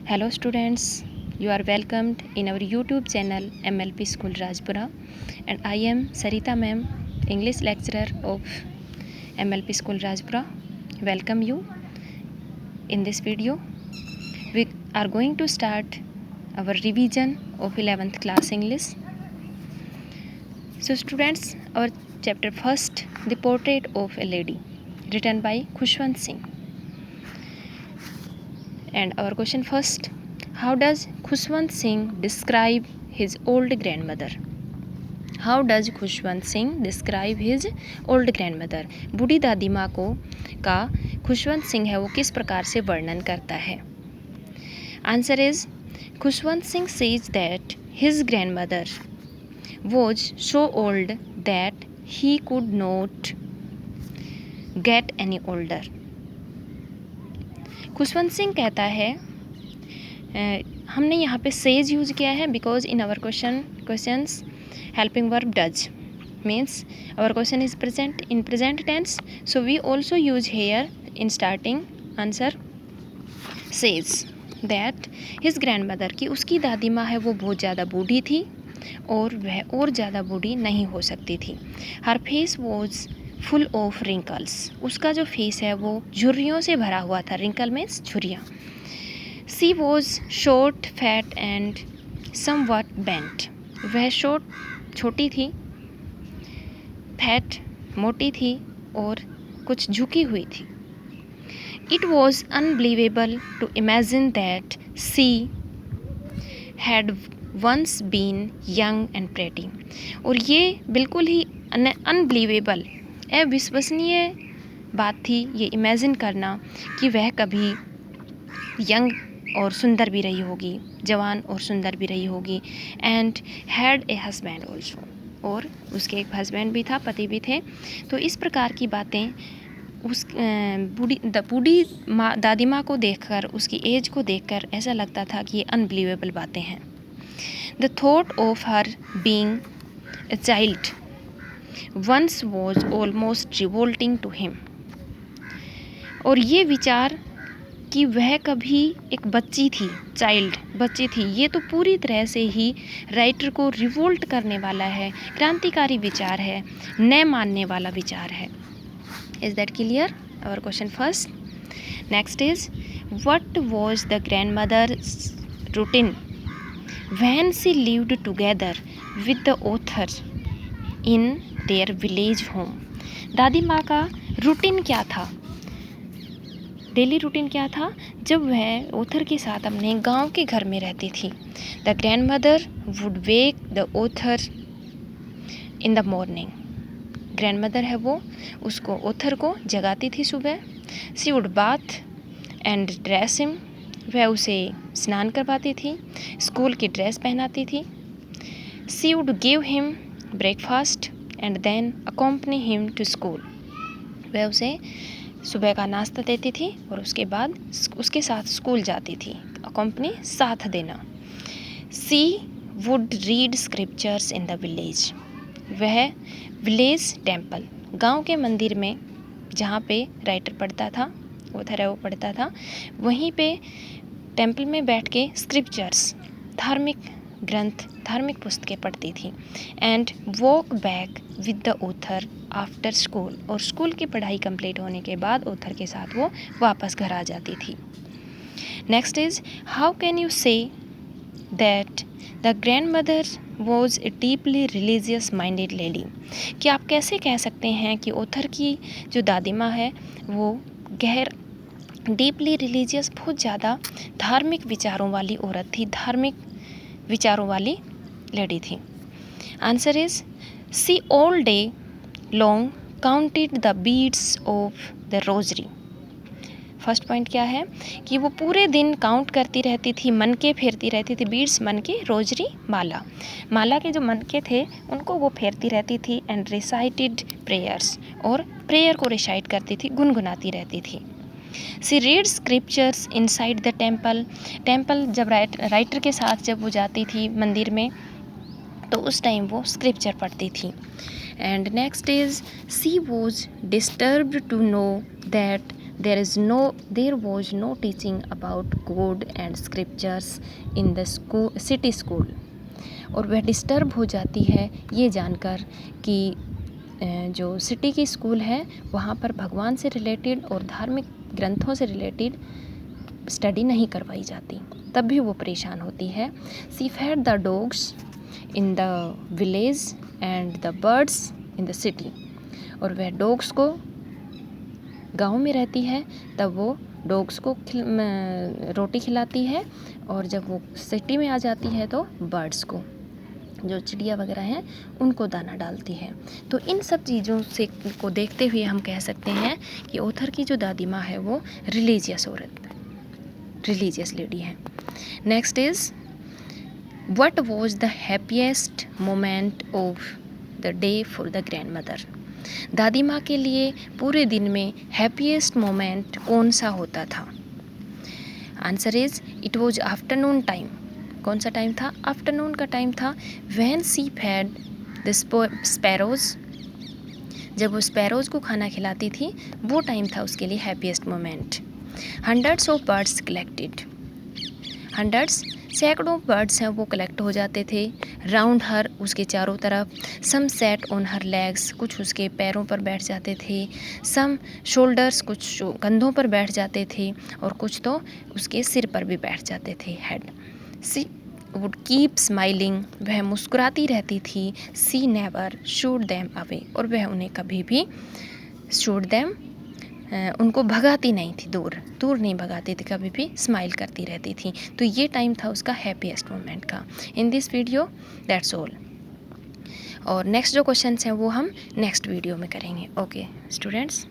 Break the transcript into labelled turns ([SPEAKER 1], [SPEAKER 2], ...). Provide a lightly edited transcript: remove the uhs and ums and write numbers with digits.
[SPEAKER 1] Hello students, you are welcomed in our YouTube channel MLP School Rajpura, and I am Sarita ma'am, English lecturer of MLP School Rajpura. Welcome you. In this video, we are going to start our revision of 11th class English. So students, our chapter first, The Portrait of a Lady, written by Khushwant Singh. And our question first, how does Khushwant Singh describe his old grandmother? How does Khushwant Singh describe his old grandmother? बूढ़ी दादी माँ को का खुशवंत सिंह है वो किस प्रकार से वर्णन करता है? Answer is Khushwant Singh says that his grandmother was so old that he could not get any older. Khushwant Singh कहता है, हमने यहाँ पे सेज यूज किया है because in our questions helping verb does means our question is present in present tense, so we also use here in starting answer says that his grandmother की उसकी दादी माँ है वो बहुत ज़्यादा बूढ़ी थी और वह और ज़्यादा बूढ़ी नहीं हो सकती थी. her face was full of wrinkles, उसका जो फेस है वो झुर्रियों से भरा हुआ था. wrinkle means झुर्रियाँ. she was short fat and somewhat bent, वह छोटी थी, फैट मोटी थी और कुछ झुकी हुई थी. It was unbelievable to imagine that she had once been young and pretty. और ये बिल्कुल ही अनबिलीवेबल, अविश्वसनीय बात थी ये इमेजिन करना कि वह कभी यंग और सुंदर भी रही होगी, जवान और सुंदर भी रही होगी. And had a husband also, और उसके एक हस्बैंड भी था, पति भी थे. तो इस प्रकार की बातें उस बूढ़ी दादी माँ को देखकर, उसकी एज को देखकर ऐसा लगता था कि ये अनबिलीवेबल बातें हैं. The thought of her being a child once was almost revolting to him. और ये विचार कि वह कभी एक बच्ची थी, बच्ची थी, ये तो पूरी तरह से ही राइटर को रिवोल्ट करने वाला है, क्रांतिकारी विचार है, न मानने वाला विचार है. Is that clear? Our question first. Next is what was the grandmother's routine when she lived together with the author in their village home. दादी माँ का रूटीन क्या था, डेली रूटीन क्या था जब वह ऑथर के साथ अपने गांव के घर में रहती थी? The grandmother would wake the author in the morning. Grandmother है वो उसको, ऑथर को जगाती थी सुबह. She would bath and dress him, वह उसे स्नान करवाती थी, स्कूल की ड्रेस पहनाती थी. She would give him breakfast and then accompany him to school, वह उसे सुबह का नाश्ता देती थी और उसके बाद उसके साथ स्कूल जाती थी. अकम्पनी साथ देना. She would read scriptures in the village, वह विलेज टेम्पल, गांव के मंदिर में जहाँ पे राइटर पढ़ता था, ऑथर है वो पढ़ता था, वहीं पे टेम्पल में बैठ के स्क्रिप्चर्स, धार्मिक ग्रंथ, धार्मिक पुस्तकें पढ़ती थी. And walk back with the author after school, और स्कूल की पढ़ाई कंप्लीट होने के बाद ऑथर के साथ वो वापस घर आ जाती थी. Next is how can you say that the grand mother was a deeply religious minded lady. कि आप कैसे कह सकते हैं कि ऑथर की जो दादी माँ है वो डीपली रिलीजियस, बहुत ज़्यादा धार्मिक विचारों वाली औरत थी, धार्मिक विचारों वाली लेडी थी. Answer is she all day long counted the beads of the rosary. First point क्या है कि वो पूरे दिन काउंट करती रहती थी, मन के फेरती रहती थी. बीड्स मन के, रोजरी माला के जो मन के थे उनको वो फेरती रहती थी. एंड रिसाइटेड प्रेयर्स, और प्रेयर को रिसाइट करती थी, गुनगुनाती रहती थी. She read scriptures inside the temple, जब राइटर के साथ जब वो जाती थी मंदिर में तो उस टाइम वो स्क्रिप्चर पढ़ती थी. And next is she was disturbed to know that there was no teaching about God and scriptures in the city school. और वह डिस्टर्ब हो जाती है ये जानकर कि जो सिटी की स्कूल है वहाँ पर भगवान से रिलेटेड और धार्मिक ग्रंथों से रिलेटेड स्टडी नहीं करवाई जाती, तब भी वो परेशान होती है। She fed the dogs in the village and the birds in the city. और वह डॉग्स को, गांव में रहती है तब वो डॉग्स को रोटी खिलाती है, और जब वो सिटी में आ जाती है तो बर्ड्स को, जो चिड़िया वगैरह हैं, उनको दाना डालती है। तो इन सब चीज़ों से को देखते हुए हम कह सकते हैं कि ऑथर की जो दादी माँ है वो रिलीजियस लेडी है। Next is what was the happiest moment of the day for the grand mother. दादी माँ के लिए पूरे दिन में हैप्पीएस्ट मोमेंट कौन सा होता था? Answer is it was afternoon time. कौन सा टाइम था? आफ्टरनून का टाइम था। When she fed the sparrows, जब वो स्पैरोज को खाना खिलाती थी, वो टाइम था उसके लिए happiest moment. Hundreds of birds collected, hundreds सैकड़ों बर्ड्स हैं वो कलेक्ट हो जाते थे। राउंड हर, उसके चारों तरफ। Some sat on her legs, कुछ उसके पैरों पर बैठ जाते थे। सम शोल्डर्स, कुछ कंधों पर बैठ जाते थे, और कुछ तो उसके सिर पर भी बैठ जाते थे, head. She would keep smiling, वह मुस्कुराती रहती थी। She never shooed them away, और वह उन्हें कभी भी शूड देम, उनको भगाती नहीं थी, दूर नहीं भगाती थी, कभी भी स्माइल करती रहती थी। तो ये टाइम था उसका हैप्पीएस्ट मोमेंट का। In this video that's all. और नेक्स्ट जो क्वेश्चंस हैं वो हम नेक्स्ट वीडियो में करेंगे। Okay students.